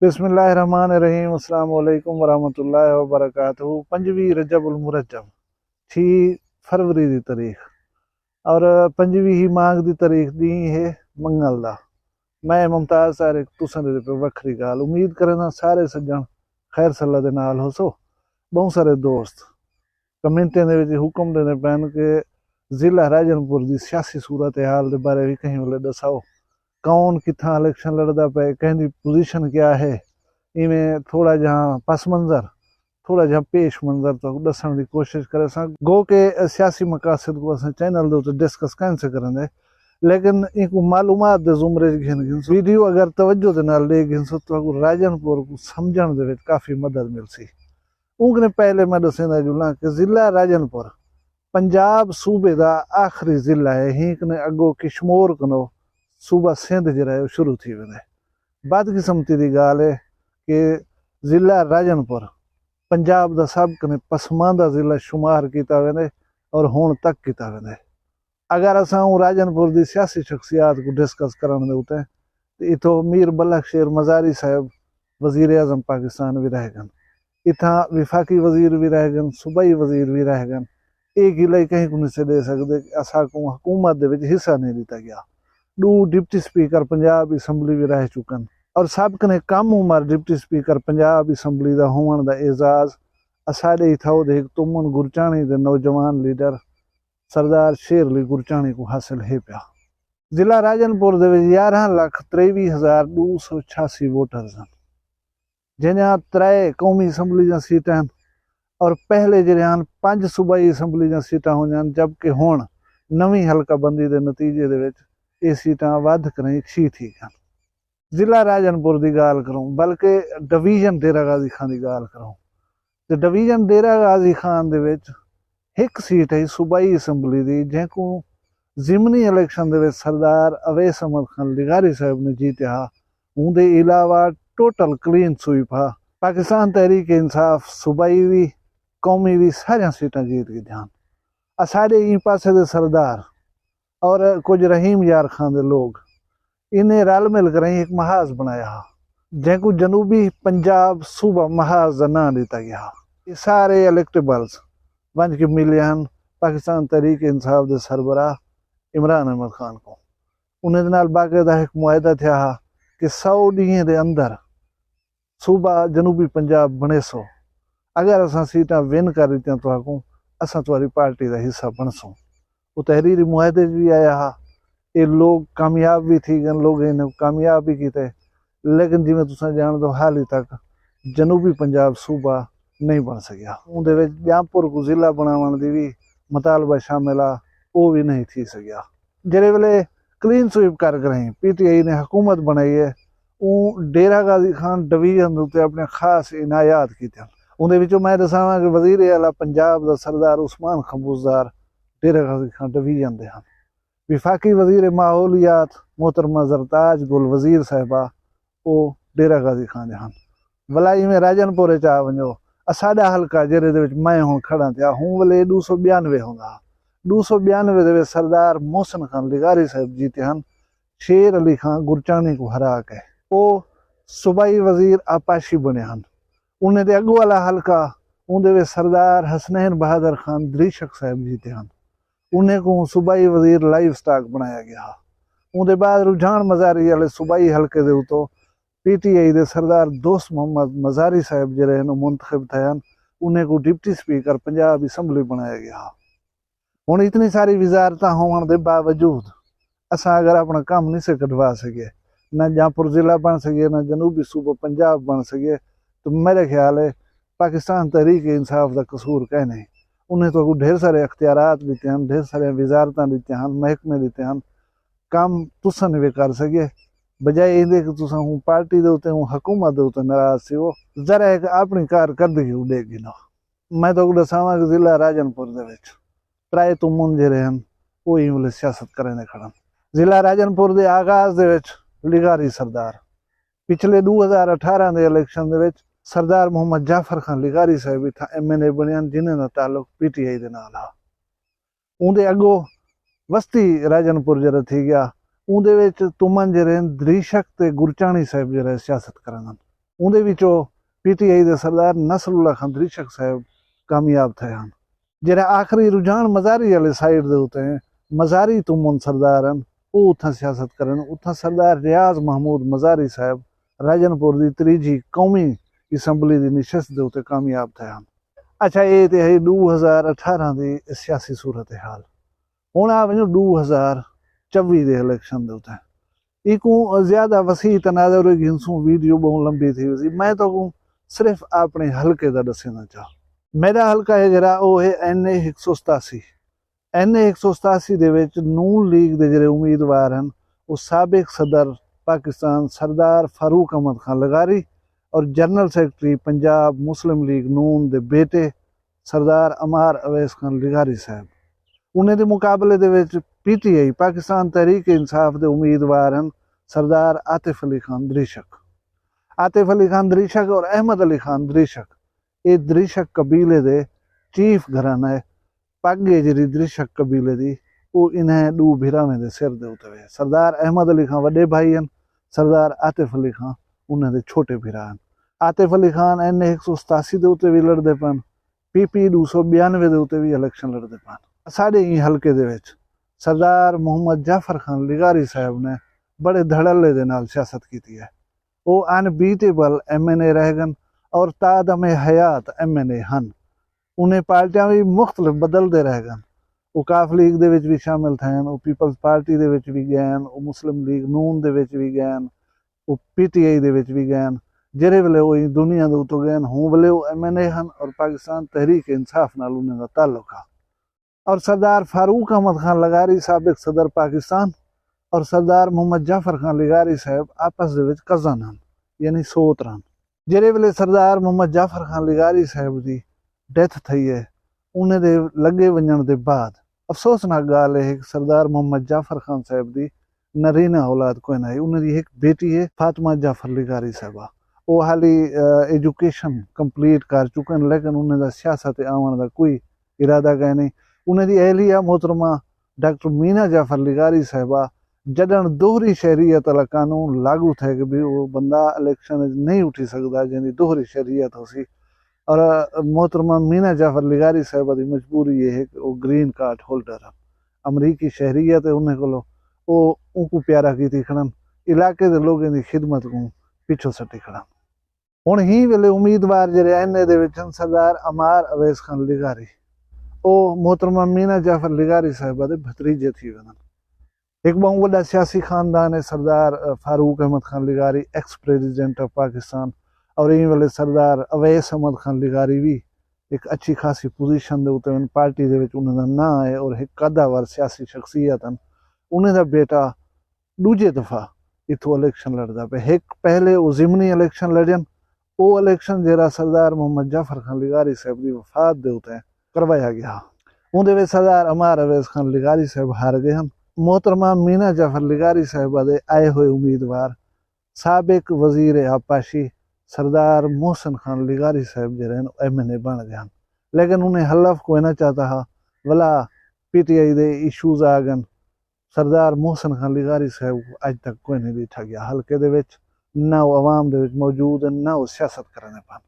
बिस्मिल्लाहिर्रहमानिर्रहीम अस्सलाम वालेकुम वरहमतुल्लाहि वबरकातुहू। 5वीं रजबुल मुरज्जब 6 फरवरी की तारीख और 5वीं ही माघ की तारीख दी है मंगल दा। मैं मुमताज सारिक तुसां दे पे वखरी गाल उम्मीद करना सारे सज्जन खैर सल्ला दे नाल हो सो। बहुत सारे दोस्त कमेंटें दे विच हुक्म देने पैन के जिला राजनपुर की सियासी सूरत हाल के बारे भी कहीं वाले दसाओ, कौन कितना इलेक्शन लड़ता पे, कहीं पोजीशन क्या है, इवें थोड़ा जहाँ पस मंजर थोड़ा जहाँ पेश मंजर तो दसन की कोशिश करे गो के सियासी मकासद को अस चैनल दे डिस्कस कैसे करेंगे, लेकिन इनको मालूमात दे जुमरे घिन घिन वीडियो अगर तवज्जो दे नाल ले घिन सो तो राजनपुर को समझण दे विच काफ़ी मदद मिलसी। उनके पहले मैं दसेंदा जुला कि जिला राजनपुर पंजाब सूबे का आखिरी जिला है। हीक ने अगो किशमोर कनो सूबा सिंध जरा शुरू थी वेंदे। बदकिस्मती की गाल है कि जिला राजनपुर पंजाब का सब कने पसमानदा जिला शुमार किया वेंदे और हुण तक किया वेंदे। अगर असां राजनपुर की सियासी शख्सियात को डिस्कस करने दे उते इतो मीर बलख शेर मजारी साहब वजीर आजम पाकिस्तान भी रह गन, इतना विफाकी वजीर भी रह गन, सूबाई वजीर भी रह गन। एक गिला कहीं को नहीं दे सकते असा को हुकूमत दे विच हिस्सा नहीं दिता गया। 2 डिप्टी स्पीकर पंजाब असैम्बली भी रह चुकन और सब कने कम उम्र डिप्टी स्पीकर पंजाब असैम्बली का होने का एजाज असाडे इथाओ दे तुमन गुरचाणी के नौजवान लीडर सरदार शेरली गुरचाणी को हासिल है पिया। जिला राजनपुर दे 11,23,286 वोटर्स हैं, जिन्हें 3 कौमी असैम्बली सीटां और पहले जरियान 5 सूबाई असैम्बली सीटां हुई, जबकि हुण नवी हल्का बंदी के नतीजे दे विच ये सीटां वध करें 6 थी। जिला राजनपुर की गाल करूँ बल्कि डिवीजन डेरा गाजी खान की गाल करूँ तो डिवीजन डेरा गाजी खान दे विच एक सीट है सूबाई असैम्बली की, जिनको जिमनी इलेक्शन दे विच सरदार अवैस अहमद खान लिगारी साहब ने जीत्या। उनके अलावा टोटल क्लीन स्वीप हा। पाकिस्तान तहरीक इंसाफ सूबाई भी कौमी भी सारिया सीटां जीत गई ध्यान। असाडे ई पासे दे सरदार और कुछ रहीम यार खान दे लोग इन्हें रल मिल कर एक महाज बनाया, जिनको जनूबी पंजाब सूबा महाज का नाम दिता गया। ये सारे इलेक्टेबल्स बन के मिले हैं पाकिस्तान तहरीक इंसाफ के सरबराह इमरान अहमद खान को। उन्हें नाल बाकायदा एक मुआहदा था कि 100 डी के अंदर सूबा जनूबी पंजाब बने सो। अगर असा सीटां विन कर दी तो असा तुम्हारी पार्टी का हिस्सा बनसों। वो तहरीरी मुआहदे भी आया हा। ये लोग कामयाब भी थी गए, लोग इन्हें कामयाब भी किए, लेकिन जिमें तुम जान दो हाल ही तक जनूबी पंजाब सूबा नहीं बन सकिया। उनके जामपुर को जिला बनाने की भी मुतालबा शामिल आ, वो भी नहीं थी सकिया। जिस वेले क्लीन स्वीप कर रही PTI ने हुकूमत बनाई है, वो डेरा गाजी खान डिवीजन उत्ते अपने खास इनायात की। उन्हें मैं दसावा कि वजीर आला पंजाब का सरदार उस्मान खबूजदार डेरा गाजी खान डिवीजन के हैं। विफाकी वजीर माहौलियात मोहतरमा जरताज गुल वजीर साहिबा वो डेरा गाजी खान हैं। वलाई में राजनपुर आ वजो असाडा हल्का जेरे मैं हूँ खड़ा थिया हूँ वाले 292 होंदा। 292 सरदार मोहसिन खान लिगारी साहब जीते हैं शेर अली खान गुरचाणी को हरा के। वो सूबाई वजीर आपाशी बने हैं। उन्हें अगू वाला हल्का उन्हें सरदार हसनैन बहादुर खान द्रीशक साहब जीते हैं। उन्हें को सूबाई वजीर लाइफ स्टॉक बनाया गया। उनके बाद रुझान मजारी वाले सूबाई हल्के दे उतो PTI दे सरदार दोस्त मोहम्मद मजारी साहब जरे मुंतखब थे, उन्हें को डिप्टी स्पीकर पंजाब असैम्बली बनाया गया। हुण इतनी सारी वजारतां होने के बावजूद असा अगर अपना काम नहीं से कटवा सके, ना जामपुर जिला बन सके, ना जनूबी सूबा पंजाब बन सके, तो मेरे ख्याल है पाकिस्तान तहरीक इंसाफ का कसूर कह नहीं। उन्हें तो ढेर सारे अख्तियारात दिते हैं, ढेर सारे वजारतां दिते हैं, महकमे दिते हैं, काम तुसा नहीं कर सके। बजाय इहदे कि तुसा हूँ पार्टी दे उत्ते हूँ हुकूमत दे उत्ते नाराज सी वो जरा एक अपनी कारकर्दगी उडेगी ना। मैं तो दसावा कि जिला राजनपुर दे विच प्राय तुमन जेरे हैं वो ही वाले सियासत करने खड़न। जिला राजनपुर के आगाज दे विच लिगारी सरदार पिछले 2018 के इलेक्शन दे विच सरदार मोहम्मद जाफर खान लिगारी साहब भी था MNA बनिया, जिन्हें ताल्लुक PTI दे नाल हा। उनके अगो वस्ती राजनपुर जरा थी गया, उनके तुमन जरे द्रीशक ते गुरचाणी साहब जरा सियासत करन। ਉਹਦੇ ਵਿੱਚੋਂ PTI ਦੇ ਸਰਦਾਰ ਨਸਰੁੱਲਾ ਖਾਨ ਦ੍ਰਿਸ਼ਕ ਸਾਹਿਬ ਕਾਮਯਾਬ थे ਹਨ। ਜਿਹੜਾ ਆਖਰੀ ਰੁਝਾਨ ਮਜ਼ਾਰੀ ਵਾਲੇ ਸਾਈਡ ਦੇ ਉੱਤੇ ਮਜ਼ਾਰੀ ਤੁਮਨ ਸਰਦਾਰ ਹਨ, ਉਹ ਉੱਥਾਂ ਸਿਆਸਤ ਕਰਨ। ਉੱਥਾਂ ਸਰਦਾਰ ਰਿਆਜ਼ महमूद ਮਜ਼ਾਰੀ ਸਾਹਿਬ ਰਾਜਨਪੁਰ ਦੀ 3ਜੀ ਕੌਮੀ असैंबली ਦੀ ਨਿਸ਼ਸਤ ਦੇ ਉੱਤੇ ਕਾਮਯਾਬ थे ਹਨ। अच्छा, ये तो है 2018 की सियासी सूरत हाल। हुण आ वञो 2024 के इलेक्शन के उत्ते इको ज़्यादा वसी तनाज़ुर घिंसू वीडियो बहुत लंबी थी वसी। मैं तो सिर्फ अपने हल्के का दसना चाह। मेरा हल्का है जरा वो है NA 187। NA 187 दे विच नून लीग के जिहड़े उम्मीदवार हैं वो साबिक सदर पाकिस्तान सरदार फारूक अहमद खान लगारी और जनरल सैकटरी पंजाब मुस्लिम लीग नून के बेटे सरदार अमार अवैस खान लिगारी साहब। उन्हें दे मुकाबले दे विच PTI पाकिस्तान तहरीक इंसाफ के उम्मीदवार हैं सरदार आतिफ अली खान दृशक। आतिफ अली खान दृशक और अहमद अली खान दृशक, ये दृशक कबीले के चीफ घराना है। पग है जी दृशक कबीले की, वो इन्हें दो भिरावें के सिर के उत्ते है। सरदार अहमद अली खान वड्डे भाई हैं, सरदार आतिफ अली खान उन्होंने छोटे भिरा हैं। आतिफ अली खान NA 187 के उत्ते भी लड़ते पन, PP 292 के उत्ते भी इलेक्शन लड़ते पन। साढ़े ही हल्के दे विच सरदार मोहम्मद जाफर खान लिगारी साहब ने बड़े धड़ल्ले दे नाल सियासत की है। वो अनबीटेबल MNA रह गए और तादम हयात MNA हैं। उन्हें पार्टियां भी मुख्तलिफ बदलते रह गए। वो काफ लीग दे विच भी शामिल थे, वो पीपल्स पार्टी दे विच भी गए, वो मुस्लिम लीग नून दे विच भी गए, वो PTI दे विच भी गए। जिहड़े वेले वो दुनिया के उत्तों गए हूँ वेले वो MNA हैं और पाकिस्तान तहरीक इंसाफ नाल उन्हां दा ताल्लुक है। और सरदार फारूक अहमद खान लगारी साबिक सदर पाकिस्तान और सरदार मोहम्मद जाफर खान लिगारी साहब आपस दे विच कज़न हैं, यानी सोत हैं। जिहड़े वेले सरदार मोहम्मद जाफर खान लिगारी साहब की डेथ थी है, उन्हें दे लगे वञण दे बाद अफसोसनाक ॻाल्हि है कि सरदार मोहम्मद जाफर खान साहब की नरीना औलाद कोई ना है। उन्हें एक बेटी है फातिमा जाफर लिगारी साहबा। वो हाली एजुकेशन कंप्लीट कर चुके हैं, लेकिन उन्हें सियासत आवन का कोई इरादा कहीं नहीं। उन्हें अहलिया मोहतरमा डॉक्टर मीना जाफर लिगारी साहबा जडन दोहरी शहरीयत वाला कानून लागू थे कि भी वो बंदा इलेक्शन नहीं उठी सकता जिनकी दोहरी शहरीयत हो सी। और मोहतरमा मीना जाफर लिगारी साहबा की मजबूरी ये है कि वो ग्रीन कार्ड होल्डर है, अमरीकी शहरीयत है उन्हें को वो उनको प्यारा की खड़न, इलाके के लोगों की खिदमत को पिछो सटी खड़न। हुण ही वेले उम्मीदवार जिहड़े NA दे विच सरदार अमार अवैस खान लिगारी, वो मोहतरमा मीना जाफर लिगारी साहिबा दे भतीजे थी वञनि। एक बहुत वड्डा सियासी खानदान है सरदार फारूक अहमद खान लिगारी, एक्स प्रेसिडेंट ऑफ पाकिस्तान। और इन वेले सरदार अवैस अहमद खान लिगारी भी एक अच्छी खासी पोजीशन दे उत्ते पार्टी दे विच उन्हां दा नाम है और एक कदावर सियासी शख्सियत हैं। उन्हें दा बेटा दूजे दफ़ा इथों इलेक्शन लड़दा पे। एक पहले वो ज़िमनी इलेक्शन लड़न, वो इलेक्शन जरा सरदार मोहम्मद जाफर खान लिगारी साहब की वफात दे उत्ते करवाया गया। उहदे विच सरदार अमार अवैस खान लिगारी साहब हार गए हैं। मोहतरमा मीना जाफर लिगारी साहबा दे आए हुए उम्मीदवार साबिक वजीर आपाशी सरदार मोहसिन खान लिगारी साहब जो MNA बन गए हैं, लेकिन उन्हें हलफ कोई ना चाहता हा। वला PTI दे इशूज़ आ गए। सरदार मोहसिन खान लिगारी साहब को अज तक कोई नहीं दिखा गया हल्के दे विच, ना वो अवाम दे विच मौजूद है, ना वो सियासत करने पान।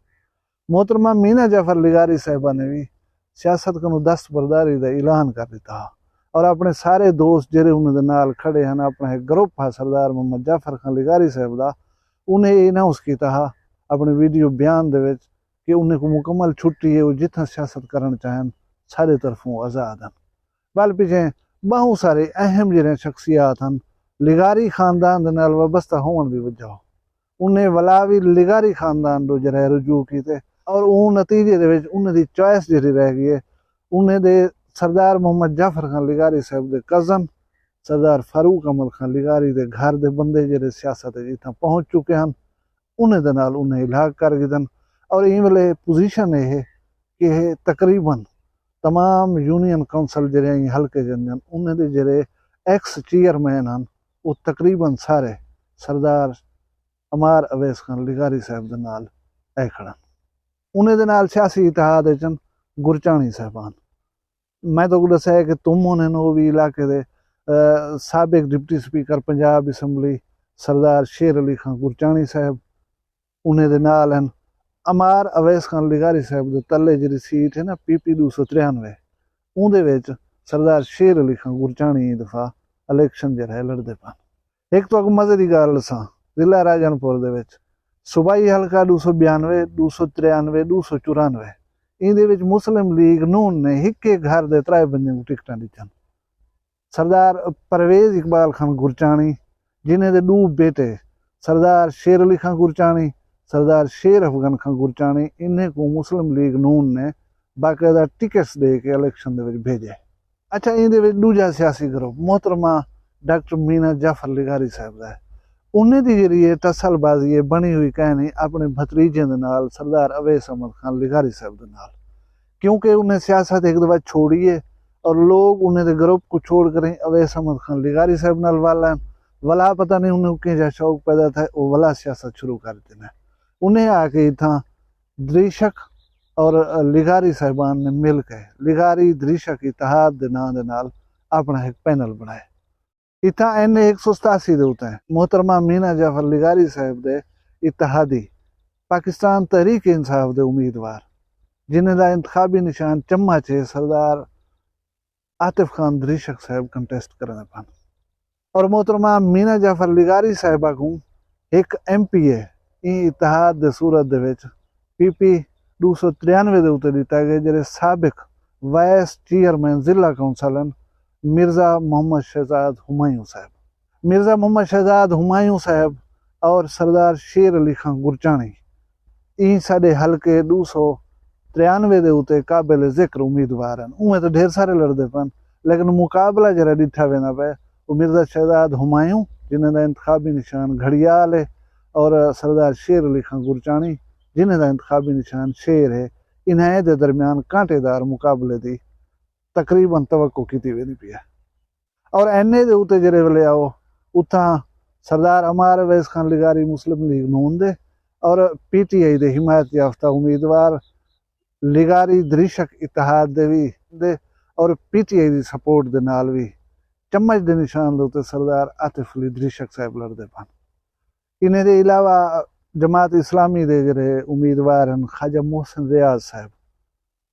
मोहतरमा मीना जाफर लिगारी साहबा ने भी सियासत को दस्तबरदारी का ऐलान कर दिता और अपने सारे दोस्त जिहड़े उन्होंने नाल खड़े हैं, अपना एक ग्रुप है सरदार मोहम्मद जाफर खान लिगारी साहब का, उन्हें अनाउंस किया अपने वीडियो बयान दे विच कि उन्हें को मुकम्मल छुट्टी है, वो जितना सियासत करना चाहें सारे तरफों आज़ाद हैं। बल पीछे बहुत सारे अहम जिहड़े शख्सियात हैं लिगारी खानदान दे नाल वाबस्ता होने की वजह उन्हें वलावी लिगारी खानदान दो जरा रुजू किए और वो नतीजे दे विच उन्हें दी चॉइस जिहड़ी रह गई है, उन्हें दे सरदार मोहम्मद जाफर खान लिगारी साहब के कज़न सरदार फारूक अहमद खान लिगारी के घर के बंदे जिहड़े सियासत जितना पहुँच चुके हैं, उन्हें दे नाल उन्हें इलाक कर गए। और इन वेले पोजीशन ये कि तकरीबन तमाम यूनियन काउंसिल जिहड़े हल्के जन उन्हें दे जिहड़े एक्स चेयरमैन हैं वो तकरीबन सारे सरदार अमार अवैस खान लिगारी साहब दे नाल ऐ खड़न। उन्हें दे नाल सियासी इतिहाद चन गुरचाणी साहबान, मैं तो दसा है कि तुम होने वो भी इलाके दे साबिक डिप्टी स्पीकर पंजाब असैंबली सरदार शेर अली खान गुरचाणी साहब, उन्हें दे नाल हैं अमार अवैस खान लिगारी साहब दे तले जी सीट है ना PP 293 उहदे विच सरदार शेर अली खान गुरचाणी दफा इलेक्शन जो है लड़ते पान। एक तो अगर मजे की गल दसा जिला राजनपुर दे विच सूबाई हल्का 292 293 294 इहदे विच मुस्लिम लीग नून ने हिके घर दे 3 बंदे को टिकटां दित्तियां। सरदार परवेज इकबाल खान गुरचाणी जिन्हें दे 2 बेटे सरदार शेर अली खान गुरचाणी सरदार शेर अफगन खान गुरचाणी इन्हें को मुस्लिम लीग नून ने बाकायदा टिकट्स दे के इलेक्शन दे विच भेजे। अच्छा इहदे विच दूजा सियासी ग्रुप मोहतरमा डॉक्टर मीना जाफर लिगारी साहब दा है। उन्हें दी जी टसलबाजी है बनी हुई कहानी अपने भतरीजे दे नाल सरदार अवैस अहमद खान लिगारी साहब दे नाल, क्योंकि उन्हें सियासत एक दफा छोड़ी है और लोग उन्हें दे ग्रुप को छोड़ कर अवैस अहमद खान लिगारी साहब नाल वला पता नहीं उन्हें किंजा शौक पैदा था वो वला सियासत शुरू कर देना। उन्हें आके इतना दृशक और लिगारी साहबान ने मिल के लिगारी दृशक इतिहाद दे नाम दे नाल अपना एक पैनल बनाए। इतना एन 187 दे उत्ते मोहतरमा मीना जाफर लिगारी साहब दे इतिहादी पाकिस्तान तहरीक इंसाफ दे उम्मीदवार जिन्हें दा इंतखाबी निशान चम्मा चे सरदार आतिफ खान दृशक साहब कंटेस्ट करने पान। और मोहतरमा मीना जाफर लिगारी साहिबा को एक MP है इतिहाद दे सूरत दे विच PP 293 दे उत्ते दिता गया जेरे साबिक वाइस चेयरमैन जिला काउंसिल मिर्जा मोहम्मद शहजाद हुमायूं साहब। मिर्जा मोहम्मद शहजाद हुमायूं साहब और सरदार शेर अली खान गुरचाणी ई साडे हल्के 293 दे उत्ते काबिल जिक्र उम्मीदवार हैं। उमें तो ढेर सारे लड़ते पन लेकिन मुकाबला जरा डिठा वेंदा पे वो मिर्जा शहजाद हुमायूं जिन्हें दा इंतखाबी निशान घड़ियाल है और सरदार शेर अली खान गुरचाणी जिन्हें दा इंतखाबी निशान शेर है। इन्हें दे दरमियान कांटेदार मुकाबले दी तकरीबन तवक्को की वेंदी पई है। और एने दे उत्ते जेरे वेले आओ उथा सरदार अमार अवैस खान लिगारी मुस्लिम लीग नून दे और PTI दे हिमायत याफ्ता उम्मीदवार लिगारी दृशक इतिहाद दे भी दे और PTI दी सपोर्ट दे नाल भी चम्मच दे निशान दे उत्ते सरदार आतिफ अली दृशक साहब लड़ते पान। इन्हें दे अलावा जमात इस्लामी दे जरे उम्मीदवार हैं ख्वाजा मोहसिन रियाज साहब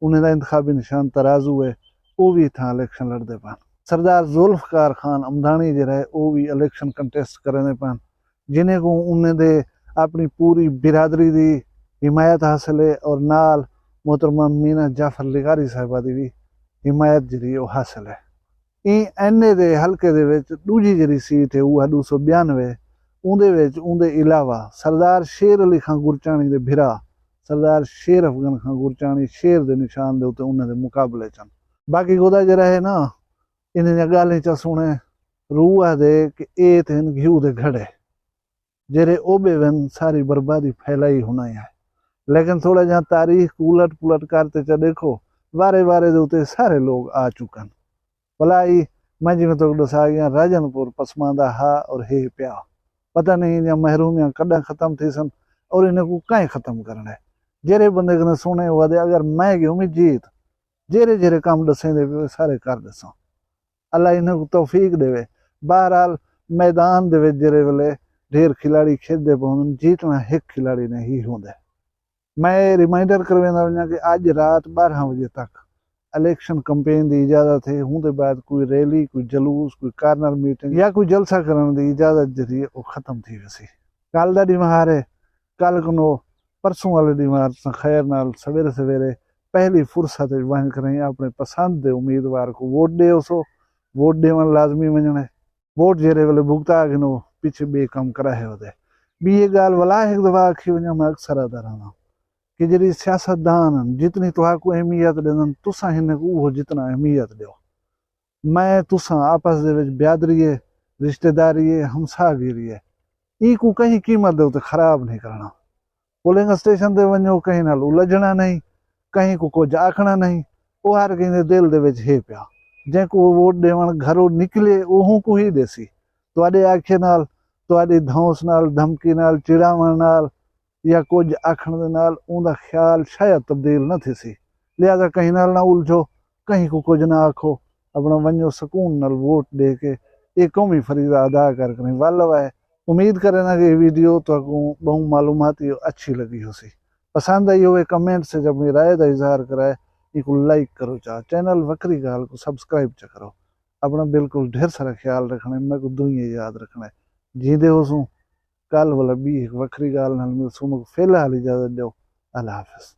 उन्हें दा इंतखाबी निशान तराजू है वो भी था इलेक्शन लड़ते पान। सरदार जुल्फकार खान अमदानी जरा वो भी इलेक्शन कंटेस्ट करने पान जिन्हें को उन्हें दे अपनी पूरी बिरादरी दी हिमायत हासिल है और नाल मोहतरमा मीना जाफर लिगारी साहिबा दी भी हिमायत जी वो हासिल है। एने दे हल्के दे विच दूजी जी सीट है वह 292 उहदे अलावा सरदार शेर अली खान गुरचाणी दे भिरा सरदार शेर अफगन खान गुरचाणी शेर दे निशान दे उत्ते उन्हें दे मुकाबले चन। बाकी गोदा जरा है ना इन्हें गालें च सुने रूह दे कि ए थे घ्यू दे घड़े जेरे ओबे वन सारी बर्बादी फैलाई होना है। लेकिन थोड़ा जहाँ तारीख उलट पुलट करते च देखो वारे वारे दे उत्ते सारे लोग आ चुकन भलाई मैं जिमें तो दसा गया राजनपुर पसमांदा हा और हे प्या पता नहीं इन महरूमियां कदा खत्म थी सन और इन्हें को कहीं खत्म करना है। जेरे बंदे कने सुने हुआ दे अगर मैं गयो में जीत जेरे जेरे काम दसे दे सारे कर दसा अल्लाह इन्हें को तौफीक देवे। बहरहाल मैदान दे जेरे वेले ढेर खिलाड़ी खेलते पवन जीतना एक खिलाड़ी ने ही होंगे। मैं रिमाइंडर करवेंदा वञा कि अज रात 12 बजे तक इलेक्शन कंपेन की इजाजत है। उनके बाद कोई रैली कोई जलूस कोई कार्नर मीटिंग या कोई जलसा करने की इजाजत जी वो खत्म थी वैसी। कल का ॾींहुं है कल को परसों वाले ॾींहुं खैर नाल सवेरे सवेरे पहली फुर्सत वञ करें अपने पसंद के उम्मीदवार को वोट दे सो वोट देवन लाजमी वञण है। वोट जेरे वेले भुगता गिनो पीछे बे कम कराए होते बी ये गाल वला एक दफा आखी वञा मैं अक्सर आदा रहा कि जी सियासतदान जितनी तुहाको अहमियत देन तुसा हिन को वो जितना अहमियत दो। मैं तुसा आपस दे विच ब्यादरी है रिश्तेदारी है हमसागिरी है ई को कहीं कीमत दे तो खराब नहीं करना। पोलिंग स्टेशन ते वञो कहीं नाल उलझना नहीं कहीं को कुछ आखना नहीं वो हर कहीं दिल दे विच है पिया जैको वोट देवन घरों निकले ओहू को ही देसी तुहाडे आखे नाल तुहाडी धौंस नाल धमकी नाल चिड़ावण नाल या कुछ आखण दे नाल उनका ख्याल शायद तब्दील न थी। लिहाजा कहीं नाल ना उलझो कहीं को कुछ ना आखो अपना वञो सुकून नाल वोट दे के एक कौमी फरीदा अदा कर वल है उम्मीद करें ना कि वीडियो तो बहु मालूमाती अच्छी लगी हो सी। पसंद आई हो कमेंट से जब मेरी राय का इजहार कराए, इनको लाइक करो, चाह चैनल वक्री गाल को सब्सक्राइब च करो। अपना बिल्कुल ढेर सारा ख्याल रखना है, मैं को दुनिया याद रखना है। जींदे हो सू कल वाला भी एक वक्री गाल नाल मिल सू। फिलहाल इजाजत दो। अल्लाह हाफिज।